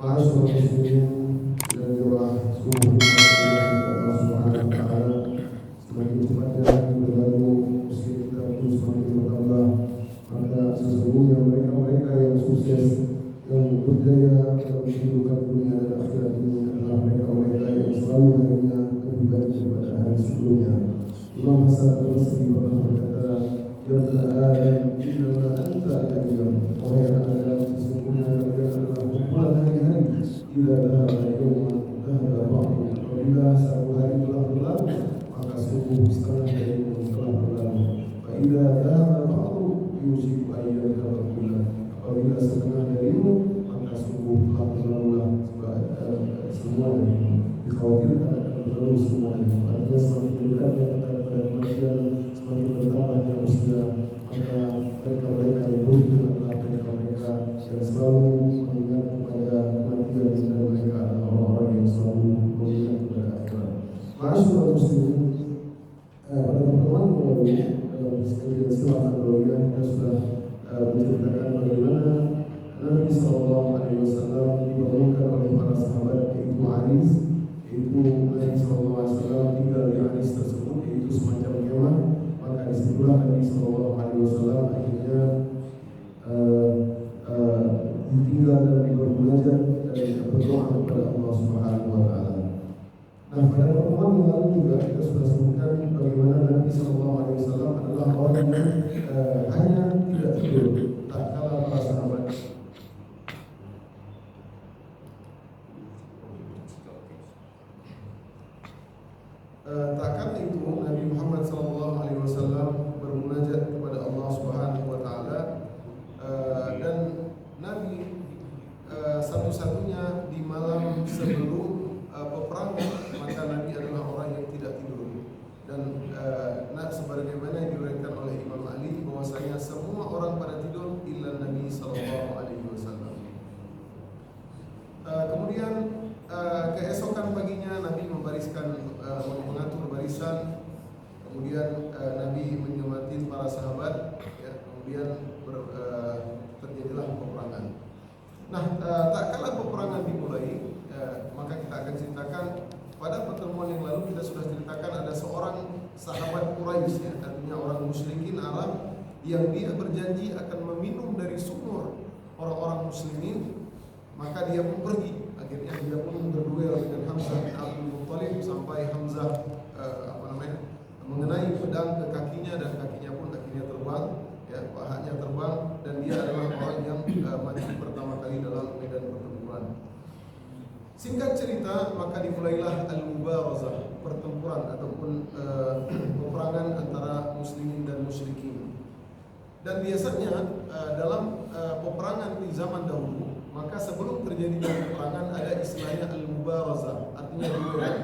Ma'asyiral muslimin dan jemaah seluruh Allah Subhanahu wa taala, semakin cepatnya berlalu muslim kita itu semakin bertambah. Maka sesungguhnya mereka yang sukses, yang berjaya dalam kehidupan dunia dan akhirat ini adalah mereka yang selalu hanya kebaikan daripada hari sebelumnya. Imam Hasan al-Basri pernah berkata, "Ya Adam, innama anta al-ayyam." Wahai Adam, sesungguhnya kalian adalah kumpulan hari-hari. Idza dhahaba yawman dhahaba ba'du. Apabila satu hari telah berlalu, maka sungguh setengah darimu telah berlalu. Fa idza dhahaba ba'du yusiku an yadhhaba kullah. Apabila setengah darimu, maka sungguh telah berlalulah semua darimu. Dikhawatirkan akan berlalu semua darimu. Artinya semakin dekatnya kepada kematian, semakin bertambahnya usia, maka mereka yang beruntung adalah mereka yang selalu mengingat kepada kematian, dan mereka adalah orang-orang yang selalu mengingat kepada akhirat. Ma'asyiral muslimin, pada pertemuan lalu dalam istilah Nabawiyyah kita sudah menceritakan bagaimana Nabi Sallallahu Alaihi Wasallam dibangunkan oleh para sahabat, yaitu Aris, yaitu Nabi Sallallahu Alaihi Wasallam tinggal di Aris tersebut, yaitu semacam kemah. Maka disitulah Nabi Sallallahu Alaihi Wasallam akhirnya ditinggal dan bermunajat dan berdoa kepada Allah Subhanahu Wa Taala. Nah, pada pertemuan yang lalu juga kita sudah sebutkan bagaimana Nabi Sallallahu Alaihi Wasallam adalah orang yang hanya tidak tidur tak kala para sahabat tak kala itu Nabi Muhammad Sallallahu Alaihi Wasallam bermunajat kepada Allah Subhanahu Wa Taala, dan Nabi satu-satunya di malam sebelum peperangan, maka Nabi adalah orang yang tidak tidur. Dan sebagaimana yang diriwayatkan oleh Imam Ali bahwasanya semua orang pada tidur illa Nabi Sallallahu Alaihi Wasallam. Kemudian keesokan paginya Nabi membariskan, mengatur barisan. Kemudian Nabi menyemati para sahabat, ya, kemudian terjadilah peperangan. Nah, tak kala peperangan dimulai, maka kita akan ceritakan pada pertemuan yang lalu kita sudah ceritakan ada seorang sahabat Quraisy, ya, artinya orang musyrikin Arab yang dia berjanji akan meminum dari sumur orang-orang muslimin, maka dia pun pergi. Akhirnya dia pun berduel dengan Hamzah bin Abdul Muttalib sampai Hamzah mengenai pedang ke kakinya, dan kakinya pun akhirnya terbang, ya, pahanya terbang, dan dia adalah orang yang mati pertama kali dalam medan pertempuran. Singkat cerita, maka dimulailah al-mubarazah, pertempuran ataupun peperangan antara muslimin dan musyrikin. Dan biasanya dalam peperangan di zaman dahulu, maka sebelum terjadinya peperangan ada istilahnya al-mubarazah, artinya duel.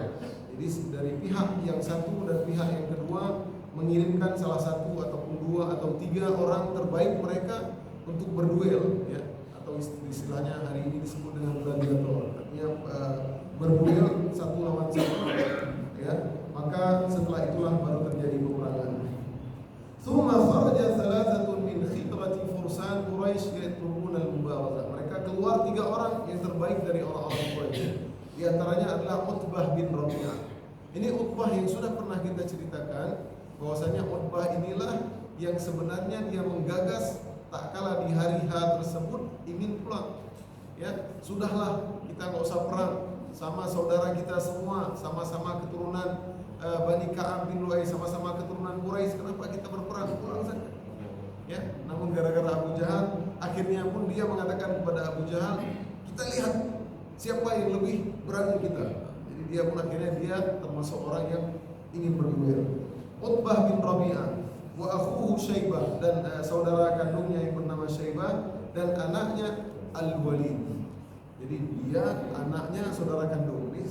Jadi dari pihak yang satu dan pihak yang kedua mengirimkan salah satu ataupun dua atau tiga orang terbaik mereka untuk berduel, ya, atau istilahnya hari ini disebut dengan gladiator, artinya berduel satu lawan satu, ya. Maka setelah itulah baru terjadi peperangan. Tsumma kharaja thalathatun min khitrati fursan Quraisy yatlubuna al-mubarazah. Mereka keluar tiga orang yang terbaik dari orang-orang Quraisy. Di antaranya adalah Utbah bin Rabi'ah. Ini Utbah yang sudah pernah kita ceritakan bahwasanya Utbah inilah yang sebenarnya dia menggagas tak kala di hari H tersebut ingin pulang. Ya, sudahlah kita nggak usah perang sama saudara kita semua, sama-sama keturunan Bani Ka'ab bin Lu'ay, sama-sama keturunan Quraisy, kenapa kita berperang? Pulang saja. Ya, namun gara-gara Abu Jahal, akhirnya pun dia mengatakan kepada Abu Jahal, kita lihat siapa yang lebih berani kita. Jadi dia pun akhirnya dia termasuk orang yang ingin berduel. Utbah bin Rabi'ah wa akhuhu Syaibah, dan saudara kandungnya yang bernama Syaibah, dan anaknya Al-Walid. Jadi dia anaknya saudara kandung. Ini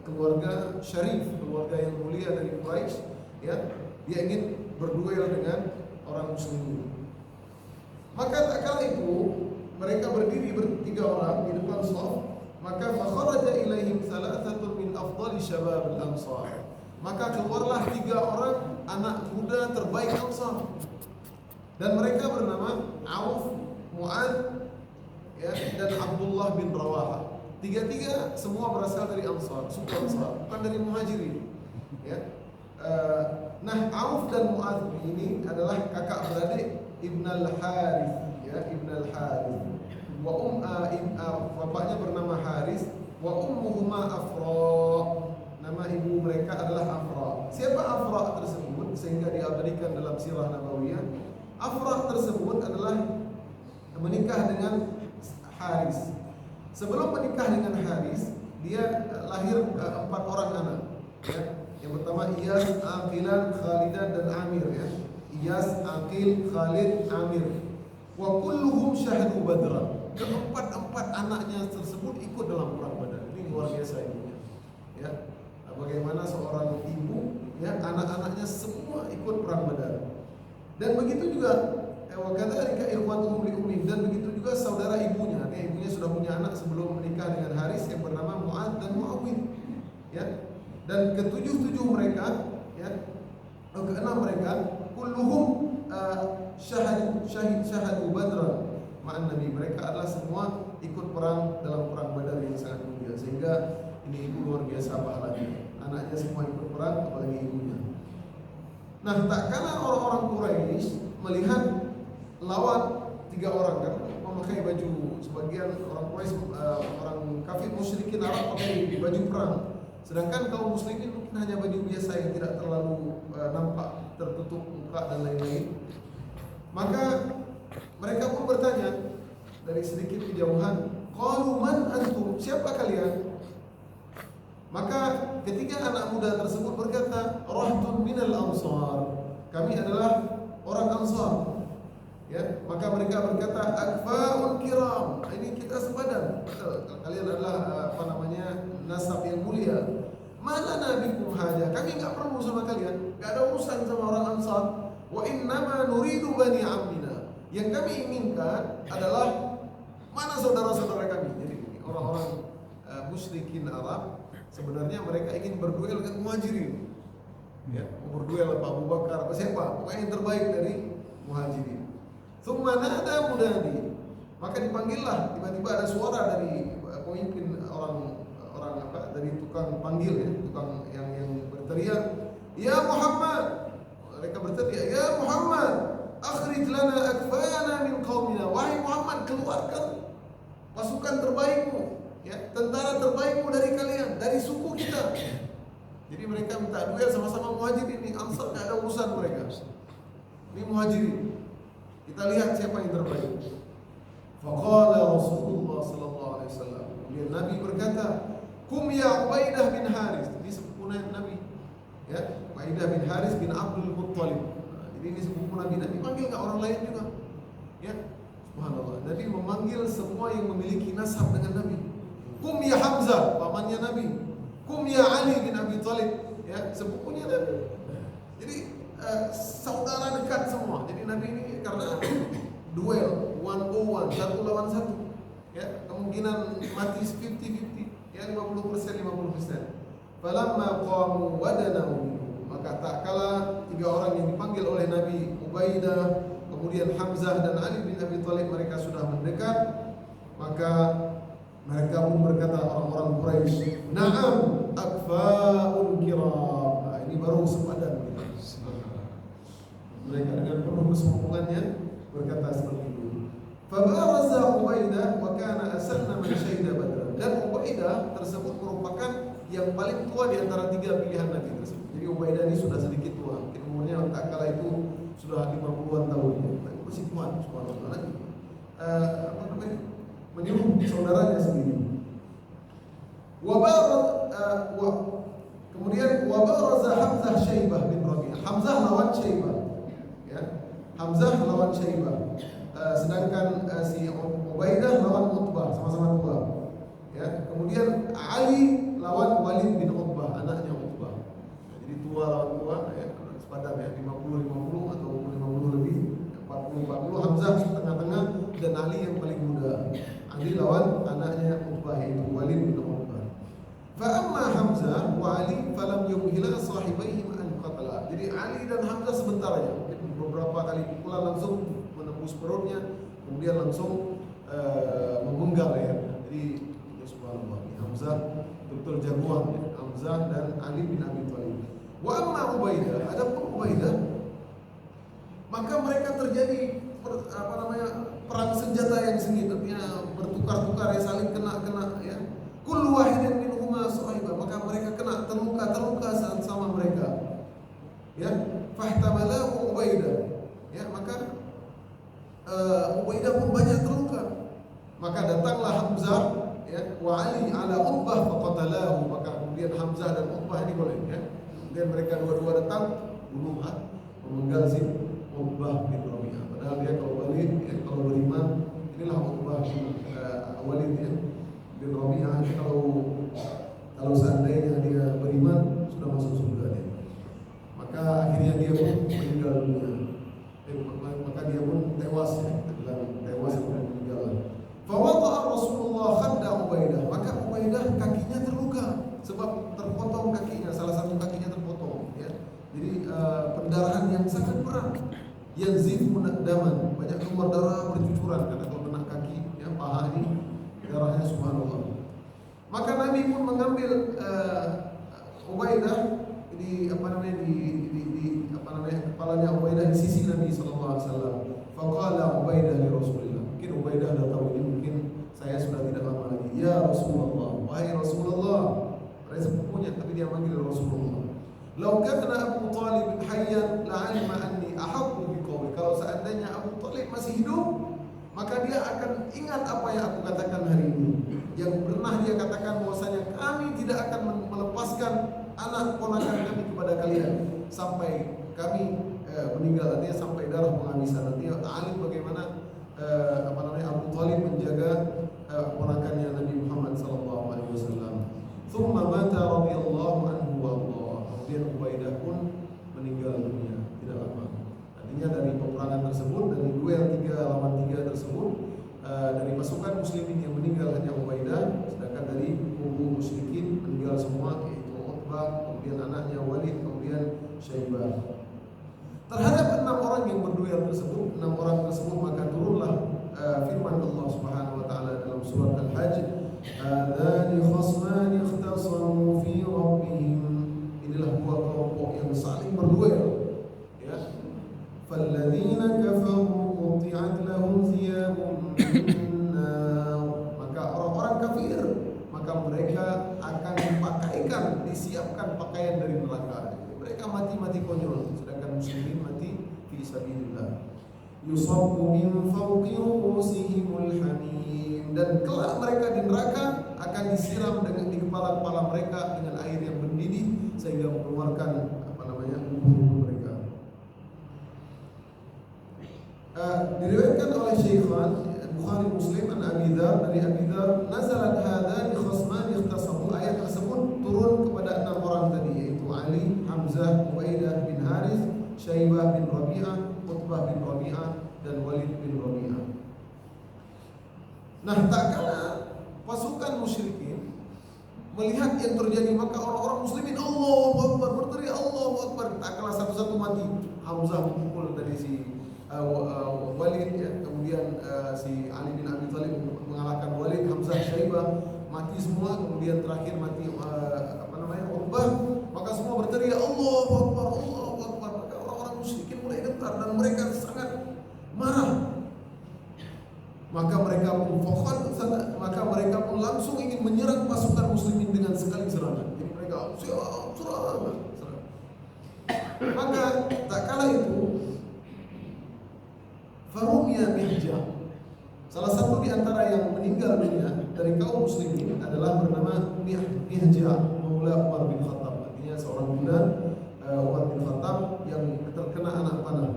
keluarga syarif, keluarga yang mulia dari Quraisy, ya. Dia ingin berduel dengan orang muslimin. Maka tak kala itu mereka berdiri bertiga orang di depan shaf, maka fakharaja ilaihim thalathatun min afdali syabab al-ansar. Maka keluarlah tiga orang anak muda terbaik Ansar, dan mereka bernama Auf, Mu'ad, ya, dan Abdullah bin Rawahah. Tiga-tiga semua berasal dari Ansar, suku Ansar, bukan dari Muhajirin. Ya. Nah, Auf dan Mu'adz ini adalah kakak beradik Ibn al-Harith, ya, Ibn al-Harith. Bapaknya bernama Haris, wa ummuhuma Afra. Nama ibu mereka adalah Afra. Siapa Afra tersebut sehingga diabadikan dalam sirah Nabawiyah? Afra tersebut adalah menikah dengan Haris. Sebelum menikah dengan Haris, dia lahir 4 orang anak. Ya. Yang pertama Iyas, Aqilan, Khalidan dan Amir. Ya. Iyas, Aqil, Khalid, Amir. Wa kulluhum syahadu Badra. Keempat anaknya tersebut ikut dalam perang Badar. Ini luar biasa ibunya. Ya. Bagaimana seorang ibu, ya, anak-anaknya semua ikut perang Badar. Dan begitu juga wa kadzalika ikhwatuhum li ummi, dan begitu juga saudara ibunya. Ibunya sudah punya anak sebelum menikah dengan Haris yang bernama Mu'adz dan Mu'awwidh. Ya. Dan ketujuh mereka, ya, keenam mereka, kulluhum syahadu Badran ma'an Nabi. Mereka adalah semua ikut perang dalam perang Badar yang sangat mulia. Sehingga ini ibu luar biasa pahalanya. Anaknya semua ikut perang, apalagi ibunya. Nah, tak kalah orang-orang Quraisy melihat lawan 3 orang kan memakai baju, sebagian orang Quraisy, orang kafir musyrikin Arab pakai baju perang. Sedangkan kaum muslimin mungkin hanya baju biasa yang tidak terlalu nampak, tertutup muka dan lain-lain. Maka mereka pun bertanya dari sedikit kejauhan, qalu man antum? Siapa kalian? Maka ketiga anak muda tersebut berkata, rahtun minal ansar. Kami adalah orang Ansar. Ya, maka mereka berkata, akfaun kiram. Ini kita sepadan. Kalian adalah nasab yang mulia. Mana nabikum haja? Kami enggak perlu sama kalian, enggak ada urusan sama orang Ansar. Wa innama nuridu bani ammina. Yang kami inginkan adalah mana saudara-saudara kami. Jadi orang-orang musyrikin Arab sebenarnya mereka ingin berduel dengan Muhajirin. Ya, berduel Pak Abu Bakar, apa siapa? Pokoknya yang terbaik dari Muhajirin. Tsumma nada munadi. Maka dipanggillah, tiba-tiba ada suara dari pemimpin orang dari tukang panggil, ya, tukang yang berteriak, "Ya Muhammad." Mereka berteriak, "Ya Muhammad, akhrij lana akfana min qaumina." Wahai Muhammad, keluarkan pasukan terbaikmu, ya, tentara terbaikmu dari kalian, dari suku kita. Jadi mereka minta duel sama-sama Muhajirin. Ini Ansar tidak ada urusan mereka. Ini Muhajirin. Kita lihat siapa yang terbaik. Faqala Rasulullah sallallahu alaihi wasallam. Kemudian Nabi berkata, "Kum ya Ubaidah bin Haris." Ini sepupu Nabi. Ya, Ubaidah bin Haris bin Abdul Muttalib. Jadi ini sepupu Nabi. Nabi panggil enggak orang lain juga. Ya, subhanallah. Nabi memanggil semua yang memiliki nasab dengan Nabi. Kum ya Hamzah, pamannya Nabi. Kum ya Ali bin Abi Thalib, ya, sepupunya Nabi. Jadi saudara dekat semua. Jadi Nabi ini karena duel 1-on-1, satu lawan satu, ya, kemungkinan mati 50-50, ya, 50%. Falamma qamu wadanahu, maka tak kala 3 orang yang dipanggil oleh Nabi, Ubaidah, kemudian Hamzah dan Ali bin Abi Thalib, mereka sudah mendekat, maka mereka pun berkata, orang-orang Quraisy, "Na'am, akfa'un kiram." Nah, ini baru sepadan. Mereka dengan penuh kesombongannya berkata seperti itu. Fabaraza Ubaidah wa kana asanna man syahida Badr. Dan Ubaidah tersebut merupakan yang paling tua di antara 3 pilihan Nabi tersebut. Jadi Ubaidah ini sudah sedikit tua. Mungkin umurnya tak kala itu sudah 50-an tahun. Tapi masih tua, subhanallah. Menyuruh saudaranya sendiri. Kemudian wabaraza Hamzah Syaibah bin Rabi'ah. Hamzah lawan Syaibah. Ya. Hamzah lawan Syaibah. Sedangkan si Ubaidah lawan Utbah, sama-sama tua. Ya. Kemudian Ali lawan Walid bin Utbah, anaknya Utbah. Jadi tua lawan tua, ya, sepadan, ya, 50-50 atau 50 lebih, 40-40. Hamzah tengah-tengah dan Ali yang paling muda. Ali lawan anaknya Utbah, yaitu Walid bin Utbah. Fa amma Hamzah wa Ali falam yumhila sahibaihim an qatala. Jadi Ali dan Hamzah sebentar aja, beberapa kali pukulan langsung menembus perutnya, kemudian langsung memenggal ya. Jadi ya subhanallah, Hamzah betul jagoan ya. Hamzah dan Ali bin Abi Thalib. Wa amma Ubaidah, adapun Ubaidah, maka mereka terjadi perang senjata yang sengit, artinya bertukar-tukar ya, saling kena ya. Kullu wahidin minhuma sahiba, maka mereka kena terluka sama mereka. Ya, fahtamalahu Ubaidah. Ya, maka Ubaidah pun banyak terluka. Maka datanglah Hamzah ya, wa Ali ala Utbah faqatalahu, maka kemudian Hamzah dan Utbah ini boleh ya. Kemudian mereka dua-dua datang bunuh memenggal si Utbah bin Rabi'ah. Padahal dia kalau balik ya, kalau beriman, inilah Utbah Walid ya bin Rabi'ah. Kalau seandainya dia beriman sudah masuk surga dia. Maka akhirnya dia pun meninggal dunia. Maka dia pun tewas ya, tewas meninggal. Fawada'a Rasulullah khadda Ubaidah, maka Ubaidah kakinya terluka sebab terpotong kakinya, salah satu kakinya terpotong ya. Jadi pendarahan yang sangat berat. Yanzifu daman, banyak keluar darah bercucuran karena kalau kena kaki ya, paha ini darahnya subhanallah. Maka Nabi pun mengambil Ubaidah di kepalanya Ubaidah di sisi Nabi sallallahu alaihi wasallam. Faqala Ubaidah li Rasulillah. Mungkin Ubaidah dah tahu ini, mungkin saya sudah tidak lama lagi. Ya Rasulullah, wahai Rasulullah. Mereka sepupunya tapi dia manggil Rasulullah. Lau kana Abu Talib hayyan la'alima anni ahabbu biqawli. Kalau seandainya Abu Talib masih hidup, maka dia akan ingat apa yang aku katakan hari ini. Yang pernah dia katakan bahwasanya kami tidak akan melepaskan anak ponakan kami kepada kalian sampai kami meninggal, artinya sampai darah penghabisan. Artinya alim bagaimana Abu Talib menjaga ponakannya Nabi Muhammad sallallahu alaihi wasallam. Tsumma mata radhiyallahu anhu wa Allah. Kemudian Ubaidah pun meninggal dunia tidak lama. Artinya dari peperangan tersebut, dari duel 3 lawan 3 tersebut, dari pasukan muslimin yang meninggal hanya Ubaidah, sedangkan dari kubu musyrikin meninggal semua, yaitu Utbah, kemudian anaknya Walid, kemudian Syaibah. Terhadap 6 orang yang berduel tersebut, 6 orang tersebut, maka turunlah firman Allah Subhanahu wa taala dalam surat Al-Hajj, "Adzani khasmani ikhtasamu fi rabbihim." Inilah 2 kelompok yang saling berduel ya. Falladzina kafaru quti'at lahum thiyabun min nar. Maka orang-orang kafir, maka mereka akan dipakaikan, disiapkan pakaian dari neraka. Mereka mati konyol, sedangkan muslimin mati fi sabilillah. Yusabbu min fawqi ru'usihimul hamim, dan kelak mereka di neraka akan disiram dengan di kepala-kepala mereka dengan air yang mendidih sehingga mengeluarkan bumbu mereka. Diriwayatkan oleh Syaikhan Bukhari Muslim an Abi Dzar, dari Abi Dzar, nazalat hadani khasman ikhtasamu, ayat tersebut turun kepada 6 orang tadi, yaitu Ali, Hamzah, Ubaidah bin Haris, Syaibah bin Rabi'ah, Utbah bin Rabi'ah, dan Walid bin Rabi'ah. Nah, tak kala pasukan musyrikin melihat yang terjadi, maka orang-orang muslimin Allahu Akbar, berteriak Allahu Akbar. Tak kala satu-satu mati. Hamzah memukul dari si Walid ya, kemudian si Ali bin Abi Thalib mengalahkan Walid, Hamzah, Syaibah mati semua, kemudian terakhir mati Utbah. Maka semua berteriak Allahu Akbar, Allahu Akbar. Maka orang-orang musyrikin mulai gentar dan mereka sangat marah. Maka mereka pun langsung ingin menyerang pasukan muslimin dengan sekali serangan. Jadi mereka serang. Maka tak kala itu Farumiya Mihja, salah satu di antara yang meninggal dunia dari kaum muslimin adalah bernama Mihja Maula Umar bin Khattab. Artinya seorang bulan Umar bin Khattab yang terkena anak panah.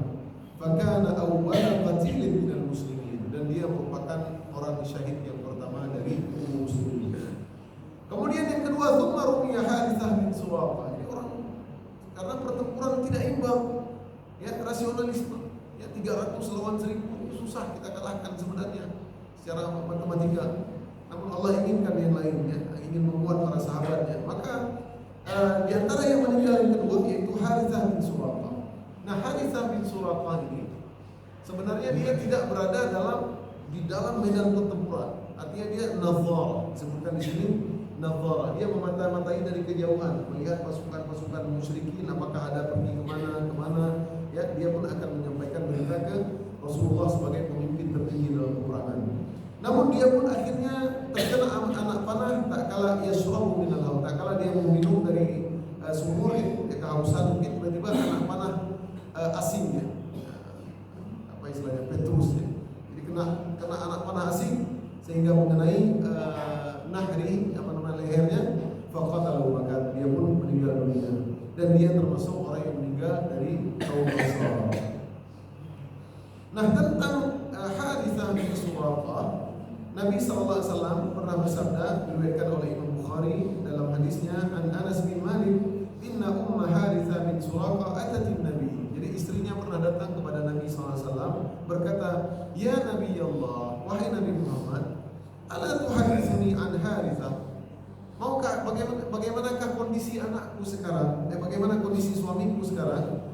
Fakana awwala qatilin minal muslimin, dan dia merupakan orang syahid yang pertama dari kaum muslimin. Kemudian yang kedua, Tsumma rumiya Harithah bin Suraqah. Ini orang karena pertempuran tidak imbang, ya, rasionalisme. Ya, 300 lawan 1000 susah kita kalahkan sebenarnya secara matematika. Namun Allah inginkan yang lain, ya, ingin membuat para sahabatnya. Maka di antara yang meninggal yang kedua yaitu Harithah bin Suraqah. Nah, Harithah bin Suraqah ini sebenarnya dia tidak berada dalam di dalam medan pertempuran. Artinya dia nazar, disebutkan di sini nazar. Dia memata-matai dari kejauhan, melihat pasukan-pasukan musyrikin apakah ada pergi kemana. Ya, dia pun akan menyampaikan berita ke Rasulullah sebagai pemimpin tertinggi dalam peperangan. Namun dia pun akhirnya terkena anak panah tak kala yashrabu minal haud, tak kala dia meminum dari sumur itu, dia kehausan, mungkin tiba-tiba anak panah asingnya, apa istilahnya, Petrus ya. Jadi kena anak panah asing sehingga mengenai nahri, lehernya, faqatalahu, maka dia pun meninggal dunia. Dan dia termasuk orang yang meninggal dari kaum Ansar. Nah, tentang Harithah bin Suraqah, Nabi SAW pernah bersabda, diriwayatkan oleh Imam Bukhari dalam hadisnya, an Anas bin Malik, inna umma Harithah bin Suraqah atatin Nabi. Jadi istrinya pernah datang kepada Nabi SAW berkata, ya Nabi Allah, wahai Nabi Muhammad, ala tuhadithuni an Harithah, maukah bagaimanakah kondisi anakku sekarang? Bagaimana kondisi suamiku sekarang?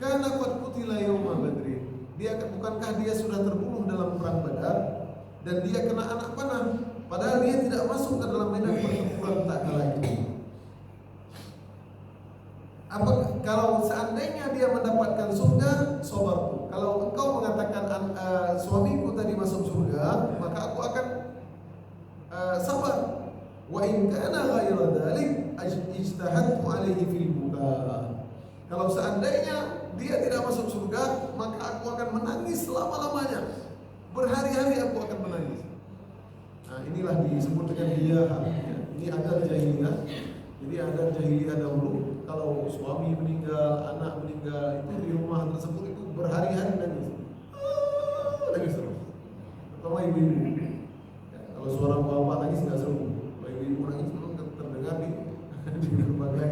Karena qad qutila yauma badrin. Bukankah dia sudah terbunuh dalam perang Badar dan dia kena anak panah, padahal dia tidak masuk ke dalam medan pertempuran tak kala itu. Apa kalau seandainya dia mendapatkan surga, sabarku. Kalau engkau mengatakan suamiku tadi masuk surga, maka aku akan sabar. Wa in kana ghayra dzalik ijtahadtu alaihi fil buka. Kalau seandainya dia tidak masuk surga, maka aku akan menangis selama-lamanya. Berhari-hari aku akan menangis. Nah, inilah disebut dengan diyah. Ini adat jahiliyah. Jadi adat jahiliyah dahulu, kalau suami meninggal, anak meninggal, itu di rumah tersebut itu berhari-hari nangis. Nangis terus. Terutama ibu-ibu. Kalau suara bapak nangis nggak seru. Ibu nangis memang terdengar di berbagai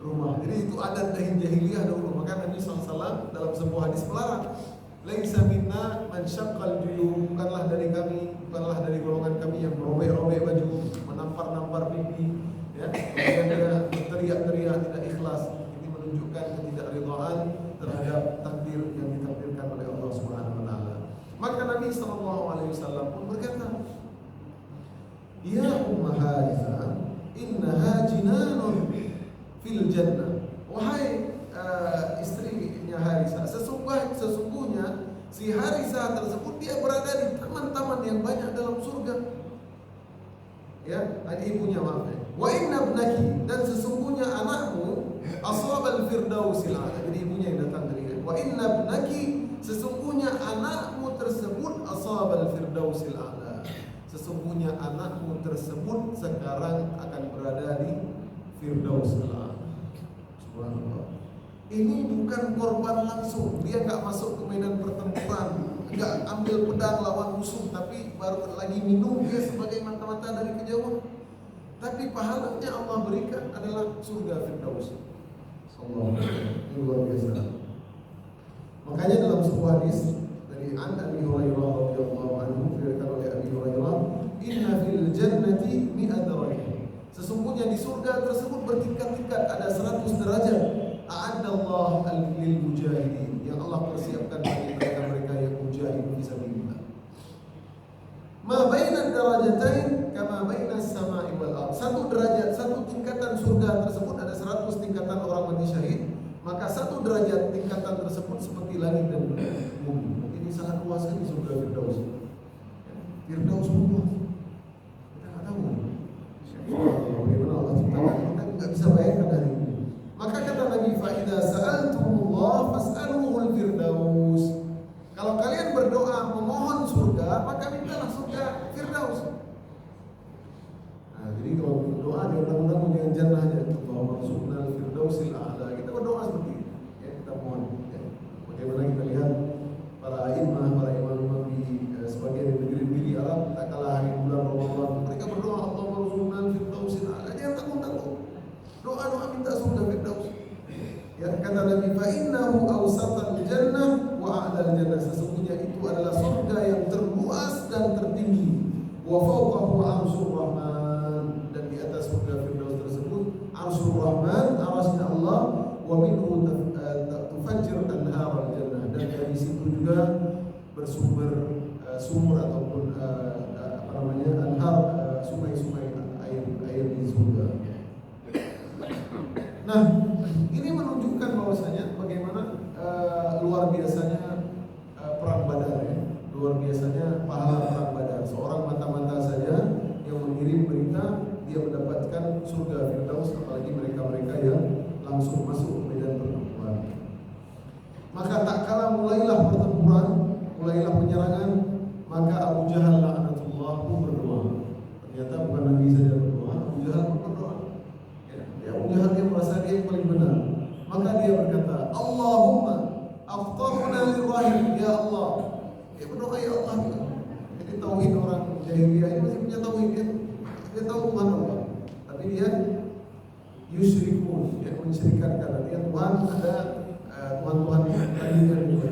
rumah. Jadi itu adat jahiliyah dahulu. Maka Nabi SAW dalam sebuah hadis melarang, laisa minna man syaqqal juyub, bukanlah dari kami, bukanlah dari golongan kami yang merobek-robek baju, menampar-nampar pipi, ya, kemudian berteriak-teriak tidak ikhlas. Ini menunjukkan ketidakridhaan terhadap takdir yang ditakdirkan oleh Allah Subhanahu wa taala. Maka Nabi SAW pun berkata, ya Umma Harithah, innaha jinanun fil jannah. Wahai istrinya Harithah, sesungguhnya si Harithah tersebut dia berada di taman-taman yang banyak dalam surga. Ya, ibunya maaf. Wa inna ibnaki, dan sesungguhnya anakmu ashabal firdausil a'la. Jadi ibunya yang datang dari wa inna ibnaki, sesungguhnya anakmu tersebut ashabal firdausil a'la. Sesungguhnya anakmu tersebut sekarang akan berada di Firdaus al-A'la. Subhanallah. Ini bukan korban langsung, dia nggak masuk ke medan pertempuran, nggak ambil pedang lawan musuh, tapi baru lagi minum dia sebagai mata-mata dari kejauhan. Tapi pahalanya Allah berikan adalah surga Firdaus. Allah, ini luar biasa. Makanya dalam sebuah hadis dari Abi Hurairah radhiyallahu anhu, diriwayatkan oleh Abi Hurairah, inna fil jannati mi'at darajah. Sesungguhnya di surga tersebut bertingkat-tingkat, ada 100 derajat. A'adallahu lil mujahidin, yang Allah persiapkan bagi mereka yang mujahid fisabilillah. Ma baina darajatain kama baina as-sama'i wal ardh. Satu derajat, satu tingkatan surga tersebut ada 100 tingkatan orang mati syahid, maka satu derajat tingkatan tersebut seperti langit dan bumi. Ini sangat luas kan di surga Firdaus. Firdaus luas. Kita nggak tahu. Bagaimana Allah ciptakan, kita nggak bisa bayangkan hari ini. Maka kata Nabi, fa idza sa'altumullah fas'aluhul firdaus. Kalau kalian berdoa memohon surga, maka mintalah surga Firdaus. Nah, jadi kalau berdoa diundang-undang dengan jannahnya, Allahumma rzuqnal firdausil a'la. Kita berdoa seperti ini, ya, kita mohon. Ya. Bagaimana kita lihat para imam di sebagian negeri Arab, tak kalah hari bulan Ramadan, mereka berdoa Allahumma rzuqnal firdausil a'la. Jangan tanggung-tanggung. Doa minta surga Firdaus. Ya, kata Nabi, fa innahu awsatal jannah wa a'lal jannah. Sesungguhnya itu adalah surga yang terluas dan tertinggi. Wa fawqahu arsyur rahman, dan di atas surga Firdaus tersebut arsyur rahman, arasnya Allah, wa minhu tufajjir anharul jannah, dan dari situ juga bersumber sumur atau sungai-sungai air di surga. Nah, ini menunjukkan bahwasanya bagaimana luar biasanya perang Badar ya. Luar biasanya pahala perang Badar. Seorang mata-mata saja yang mengirim berita dia mendapatkan surga Firdaus, apalagi mereka-mereka yang langsung masuk ke medan pertempuran. Maka tak kala mulailah pertempuran, mulailah penyerangan, maka Abu Jahal laknatullah pun berdoa. Ternyata bukan Nabi saja berdoa, Abu Jahal pun berdoa. Ya, Abu Jahal dia merasa dia yang paling benar. Maka dia berkata, Allahumma aftarna lirrahim, ya Allah. Dia berdoa, ya Allah. Jadi tauhid orang jahiliyah ini masih punya tauhid ya. Dia tahu Tuhan Allah, tapi dia yusyrikun, dia mensyirikkan dia Tuhan ada Tuhan-Tuhan tadinya juga.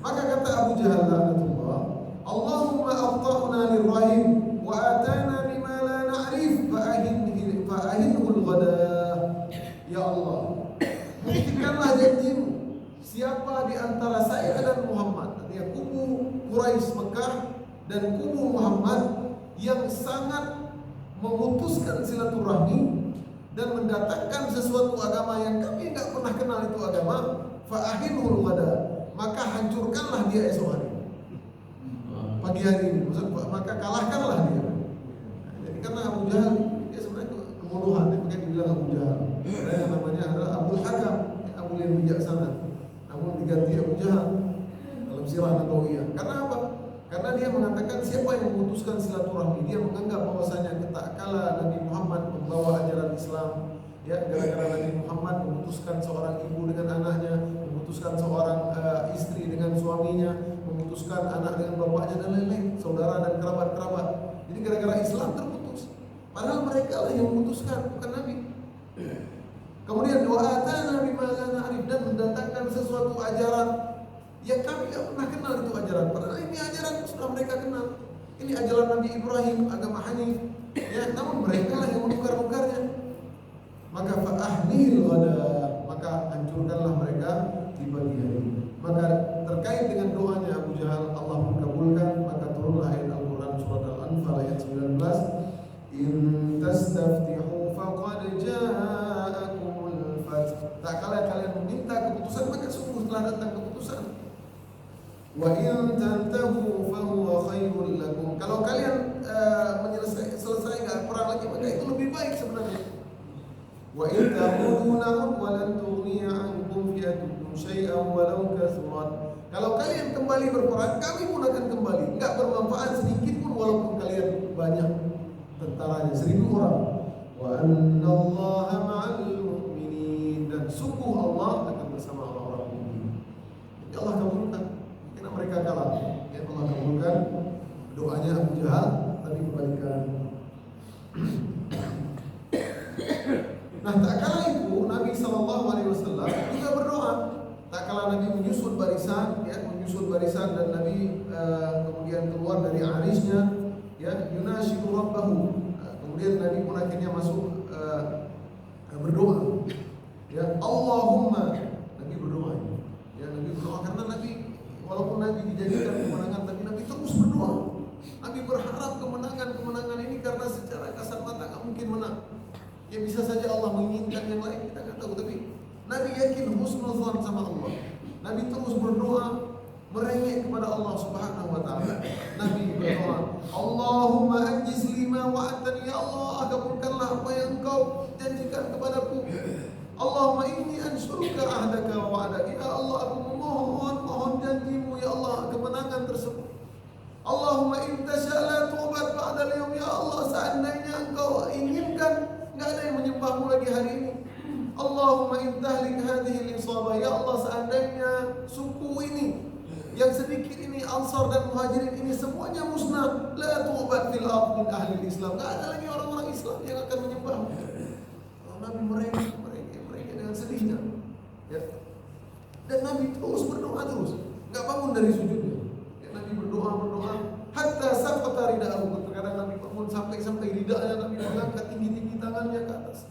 Maka kata Abu Jahal laknatullah, Allahumma aftarna lirrahim wa atana bima la na'rif fa'ahinhul ghadah. Ya Allah, buktikanlah janjimu, siapa di antara saya dan Muhammad, artinya kubu Quraisy Mekah dan kubu Muhammad yang sangat memutuskan silaturahmi dan mendatangkan sesuatu agama yang kami tidak pernah kenal itu agama, fa'ahinul ghada, maka hancurkanlah dia esok hari, pagi hari ini, maka kalahkanlah dia. Jadi karena Abu Jahal dia sebenarnya kebodohan, makanya dibilang Abu Jahal. Karena namanya adalah Abu Hakam, Abu yang bijaksana, namun diganti Abu Jahal dalam sirah Nabawiyah. Karena apa? Karena dia mengatakan siapa yang memutuskan silaturahmi, dia menganggap bahwasanya tak kala Nabi Muhammad membawa ajaran Islam, ya gara-gara Nabi Muhammad memutuskan seorang ibu dengan anaknya, memutuskan seorang istri dengan suaminya, memutuskan anak dengan bapaknya dan lain-lain, saudara dan kerabat-kerabat. Jadi gara-gara Islam terputus. Padahal mereka lah yang memutuskan, bukan Nabi. Kemudian doa Nabi Maulana Arif dan mendatangkan sesuatu ajaran yang kami tidak pernah kenal itu ajaran. Padahal ini ajaran sudah mereka kenal. Ini ajaran Nabi Ibrahim, agama Hanif. Ya, namun mereka lah yang menukar-nukarnya. Maka fa'ahnil ghada, maka hancurkanlah mereka di pagi hari. Maka terkait dengan doanya Abu Jahal, Allah pun kabulkan. Maka turunlah ayat Al-Quran surat Al-Anfal ayat 19. In tastaftihu faqad ja'akumul fath. Tak kala kalian meminta keputusan, maka sungguh telah datang keputusan. Wa in tantahu fa huwa khairul lakum. Kalau kalian selesai perang lagi, maka itu lebih baik sebenarnya. Wa in ta'uduna wa lan tughni 'ankum fi'atukum syai'an walau kathurat. Kalau kalian kembali berperang, kami pun akan kembali. Enggak bermanfaat sedikit pun walaupun kalian banyak tentaranya, 1000 orang. Wa annallaha ma'al mu'minin, dan sungguh Allah akan bersama orang-orang mukmin. Ya Allah kabulkan. Mereka kalah, ya Allah kabulkan doanya Abu Jahal, tapi kebalikan. Nah, tak kala itu Nabi SAW juga berdoa. Tak kala Nabi menyusun barisan, ya menyusun barisan dan Nabi kemudian keluar dari arisnya, ya yunashidu rabbahu. Kemudian Nabi pun akhirnya masuk berdoa. Ya Allahumma, Nabi berdoa. Ya Nabi berdoa karena Nabi walaupun Nabi dijadikan kemenangan, tapi Nabi terus berdoa. Nabi berharap kemenangan ini karena secara kasat mata nggak mungkin menang. Ya bisa saja Allah menginginkan yang lain, kita nggak tahu. Tapi Nabi yakin husnuzan sama Allah. Nabi terus berdoa, merengek kepada Allah Subhanahu Wa Taala. Nabi berdoa, Allahumma anjiz lima wa'adtani, ya Allah kabulkanlah apa yang Engkau janjikan kepadaku. Allahumma inni ansuruka ahdaka wa wa'adaka. Ya Allah, aku mohon janjimu ya Allah, kemenangan tersebut. Allahumma in tasha la tu'bad ba'da al-yawm. Ya Allah, seandainya Engkau inginkan enggak ada yang menyembahmu lagi hari ini. Allahumma in tahlik hadhihi al-isabah. Ya Allah, seandainya suku ini yang sedikit ini, Ansar dan Muhajirin ini semuanya musnah, la tu'bad fil ardh min ahli al-Islam. Enggak ada lagi orang-orang Islam yang akan menyembahmu. Nabi mereka dengan sedihnya, ya. Dan Nabi terus berdoa terus, nggak bangun dari sujudnya. Ya, Nabi berdoa hatta saqata rida'ahu. Terkadang Nabi bangun sampai ridanya Nabi mengangkat tinggi tangannya ke atas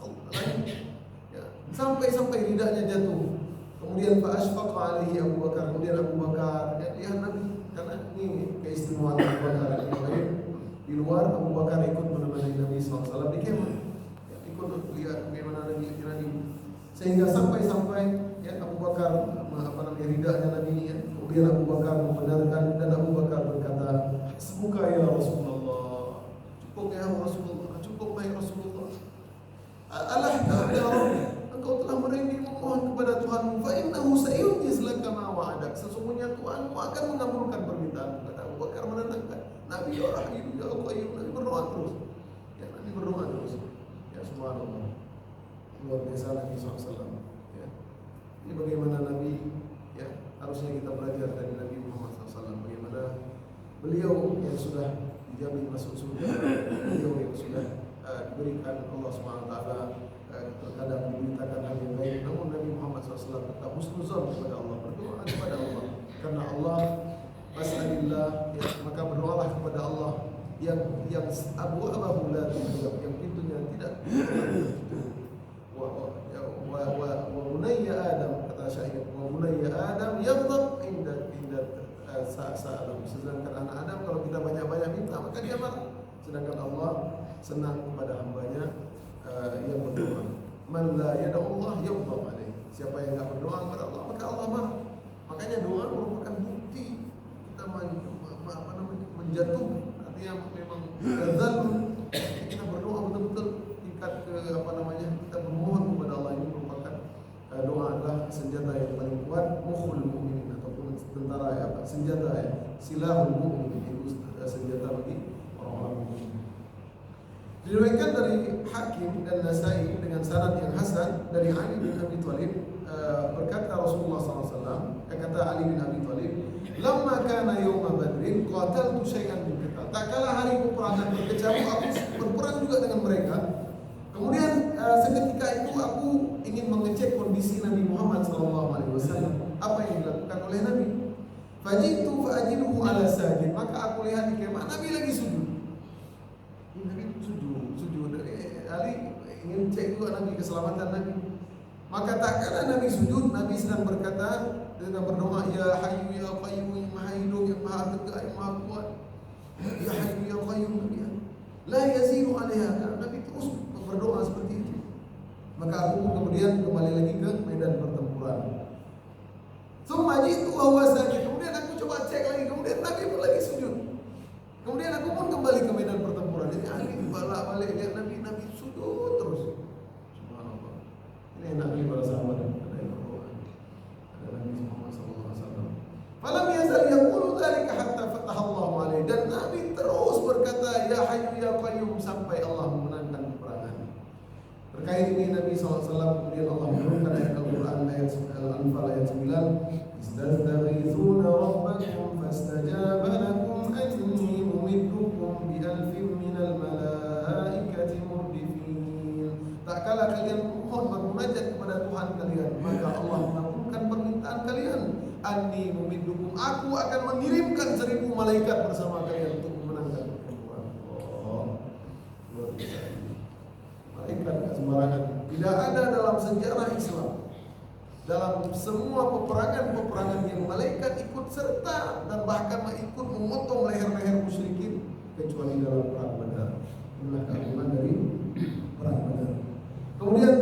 ya, sampai ridanya jatuh. Kemudian fa asfaqa alaihi Abu Bakar. Kemudian Abu Bakar, ya, lihat Nabi, karena ini keistimewaan Abu Bakar yang lain. Di luar Abu Bakar ikut menemani Nabi SAW di kemah, ya, ikut lihat bagaimana Nabi. Sehingga sampai ya Abu Bakar ridanya Nabi, ya. Kemudian Abu Bakar membenarkan dan Abu Bakar berkata, "Semoga ya Rasulullah, cukup ya Rasulullah, cukup ya Rasulullah. Allah ya Rabbi, engkau telah merinding memohon kepada Tuhanmu, fa innahu sayujiz laka ma wa'adak. Sesungguhnya Tuhanmu akan mengabulkan permintaan." Kata Abu Bakar menenangkan Nabi, ya Rahim, ya Allah, Nabi berdoa terus. Ya, Nabi berdoa terus. Ya subhanallah. Luar biasa Nabi SAW. Ya. Ini bagaimana Nabi, ya, harusnya kita belajar dari Nabi Muhammad SAW. Bagaimana beliau yang sudah dijamin masuk surga, beliau yang sudah diberikan Allah SWT terkadang diberitakan hal yang baik, namun Nabi Muhammad SAW tetap husnuzon kepada Allah, berdoa kepada Allah, karena Allah Fas'alillah, ya, maka berdoalah kepada Allah yang abwabahu la tughlaq, yang pintunya tidak wa bunayya Adam, kata syair, wa bunayya Adam yaghdab inda sa'alahu. Sedangkan anak Adam kalau kita banyak-banyak minta maka dia marah, sedangkan Allah senang kepada hambanya yang berdoa. Man la yad'u Allah yaghdab alaih. Siapa yang enggak berdoa kepada Allah maka Allah marah. Makanya doa merupakan bukti kita menjatuh, artinya memang zalun. Kita berdoa betul-betul tingkat ke kita bermohon kepada Allah. Ini merupakan doa adalah senjata yang paling kuat, mukhul mu'minin, ataupun tentara senjata silahul mu'minin, itu senjata bagi orang-orang mukmin. Diriwayatkan dari Hakim dan Nasai dengan sanad yang hasan dari Ali bin Abi Thalib, berkata Rasulullah SAW, kata Ali bin Abi Thalib, "Lamma kana yawma Badrin qataltu syai'an min qital." Tak kala hari peperangan berkecamuk, aku berperang juga dengan mereka. Kemudian seketika itu aku ingin mengecek kondisi Nabi Muhammad SAW, apa yang dilakukan oleh Nabi. Fajitu fa'ajiduhu ala sajid, maka aku lihat di kemah Nabi lagi sujud. Nabi sujud. Ali ingin cek juga Nabi, keselamatan Nabi. Maka tak kala Nabi sujud, Nabi sedang berkata, sedang berdoa, ya Hayyu ya Qayyum, yang maha hidup, yang maha tegak, yang maha kuat. Ya Hayyu ya Qayyum, la yazidu alaiha. Nabi terus berdoa seperti itu. Maka aku kemudian kembali lagi ke medan pertempuran. Tsumma jitu wa huwa sajid. Kemudian aku coba cek lagi, kemudian Nabi pun lagi sujud. Kemudian aku pun kembali ke medan pertempuran. Jadi Ali balik lihat Nabi sujud terus. Subhanallah. Ini enak nih para sahabat dan ada yang berdoa. Ada Nabi Muhammad SAW. Falam yazal yaqulu dzalika hatta fataha Allahu alaihi. Dan Nabi terus berkata, ya Hayyu ya Qayyum, sampai Allah memenangkan peperangan. Terkait ini Nabi SAW kemudian Allah menurunkan ayat Al-Quran, ayat Al-Anfal ayat 9, "Istaghithuna rabbakum fastajaba lakum anni mumiddukum bi alfin minal malaikati murdifin." Tak kala kalian mohon bermunajat kepada Tuhan kalian, maka Allah mengabulkan permintaan kalian. Anni mumiddukum, aku akan mengirimkan 1000 malaikat bersama kalian untuk memenangkan pertempuran. Luar biasa. Malaikat sembarangan. Tidak ada dalam sejarah Islam, dalam semua peperangan yang malaikat ikut serta dan bahkan ikut memotong leher-leher musyrikin, kecuali dalam perang Badar. Inilah keagungan dari perang Badar. Kemudian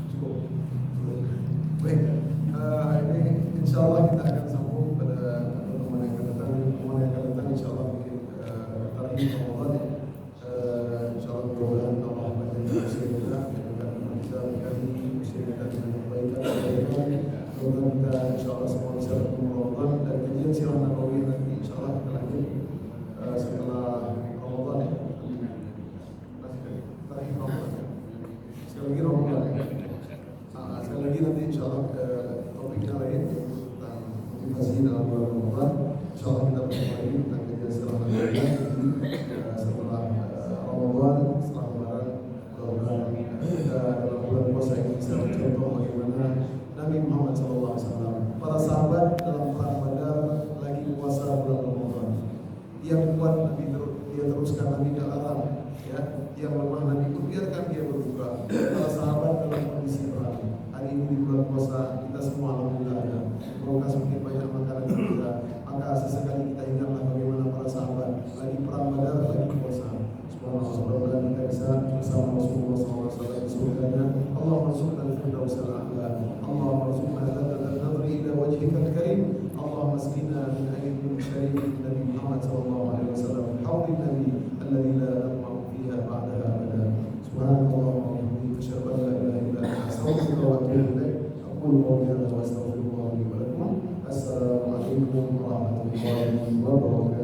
cukup. Baik, ini insyaallah kita akan sambung pada pertemuan yang akan datang. Pertemuan yang akan datang insyaallah mungkin tarikh Ramadan. Insyaallah mudah-mudahan Allah menjadikan kita bisa menjadi kita dengan kebaikan. Semoga kita insyaallah semua bisa Ramadan dan kajian sirah Nabawi nanti insyaallah kita lanjut setelah Ramadan ya. Tarikh Ramadan. Sekali lagi Ramadan. Sekali lagi nanti insyaallah topiknya lain tentang motivasi dalam bulan Ramadan. Insyaallah kita bertemu lagi tentang kajian sirah Nabawi setelah Ramadan, setelah Lebaran. Mudah-mudahan kita dalam bulan puasa ini bisa mencontoh bagaimana Nabi Muhammad SAW, para sahabat dalam perang Badar lagi puasa bulan Ramadan. Yang kuat Nabi dia teruskan, Nabi gak larang, ya. Yang lemah Nabi pun biarkan dia berbuka. Para sahabat dalam kondisi perang. Hari ini di bulan puasa kita semua alhamdulillah ada. Semoga semakin banyak makanan kita. Maka sesekali kita ingatlah bagaimana para sahabat, lagi perang Badar, lagi puasa. Subhanallah, mudah-mudahan kita bisa bersama Rasulullah SAW di surganya. Allahumma rzuqna al-firdaus al-a'la. Allahumma rzuqna ladzatan nadri ila wajhikal karim. Allahumma asqina min aydin syarifin Nabi Muhammad sallallahu alaihi wasallam. Haudin Nabi alladzi la nadma'u fiha ba'daha abada. Subhanallah wa bihamdihi asyhadu an la ilaha illa anta astaghfiruka wa atubu ilaik. Aqulu qawli hadza wa astaghfirullah li wa lakum. Assalamualaikum warahmatullahi wabarakatuh.